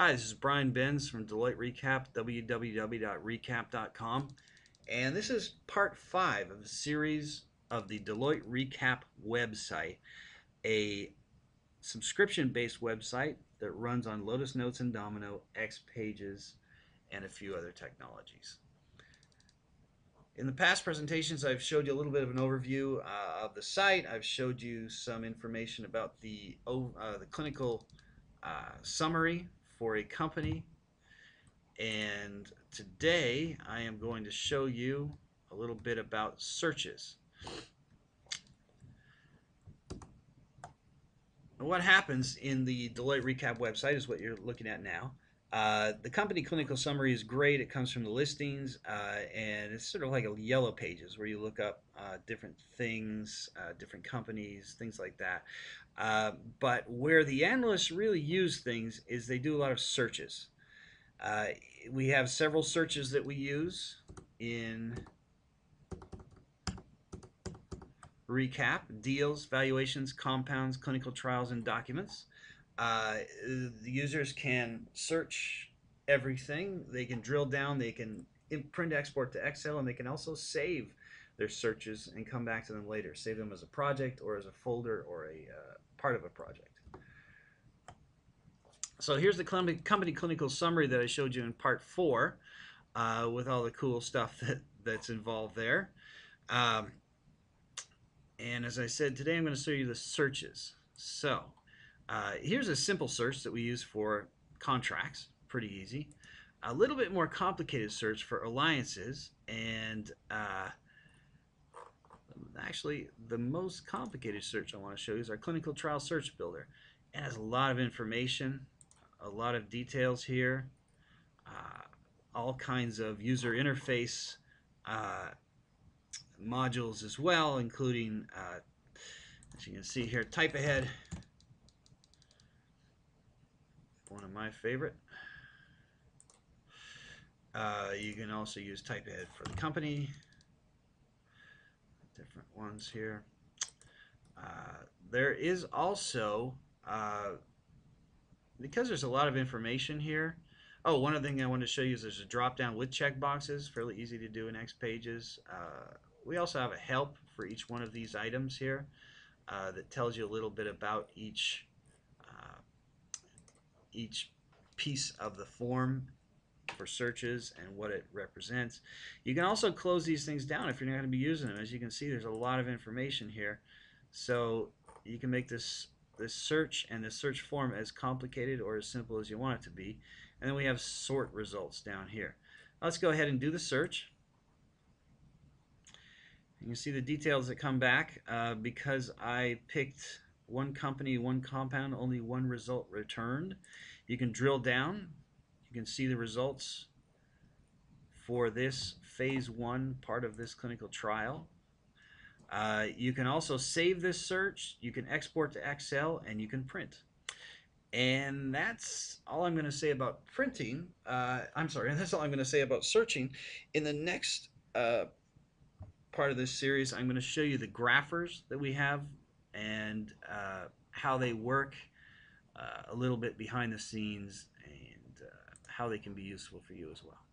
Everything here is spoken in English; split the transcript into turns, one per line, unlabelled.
Hi, this is Brian Benz from Deloitte Recap, www.recap.com, and this is part 5 of a series of the Deloitte Recap website, a subscription-based website that runs on Lotus Notes and Domino, XPages, and a few other technologies. In the past presentations, I've showed you a little bit of an overview of the site. I've showed you some information about the clinical summary for a company. And today I am going to show you a little bit about searches. And what happens in the Deloitte Recap website is what you're looking at now. The company clinical summary is great. It comes from the listings, and it's sort of like a yellow pages where you look up different things, different companies, things like that. But where the analysts really use things is they do a lot of searches. We have several searches that we use in Recap: deals, valuations, compounds, clinical trials, and documents. The users can search everything. They can drill down. They can print export to Excel, and they can also save their searches and come back to them later. Save them as a project or as a folder or a part of a project. So here's the company clinical summary that I showed you in part 4 with all the cool stuff that's involved there. And as I said, today I'm going to show you the searches. So here's a simple search that we use for contracts, pretty easy. A little bit more complicated search for alliances, and actually the most complicated search I want to show you is our clinical trial search builder. It has a lot of information, a lot of details here, all kinds of user interface modules as well, including as you can see here, type ahead, one of my favorite. You can also use type ahead for the company, different ones here. There is also, because there's a lot of information here, one other thing I want to show you is there's a drop down with check boxes, fairly easy to do in XPages. We also have a help for each one of these items here that tells you a little bit about each piece of the form for searches and what it represents. You can also close these things down if you're not going to be using them. As you can see, there's a lot of information here, so you can make this search and this search form as complicated or as simple as you want it to be. And then we have sort results down here. Let's go ahead and do the search. You can see the details that come back. Because I picked one company, one compound, only one result returned. You can drill down. You can see the results for this phase 1 part of this clinical trial. You can also save this search. You can export to Excel, and you can print. And that's all I'm going to say about printing. That's all I'm going to say about searching. In the next part of this series, I'm going to show you the graphers that we have and how they work, a little bit behind the scenes, and how they can be useful for you as well.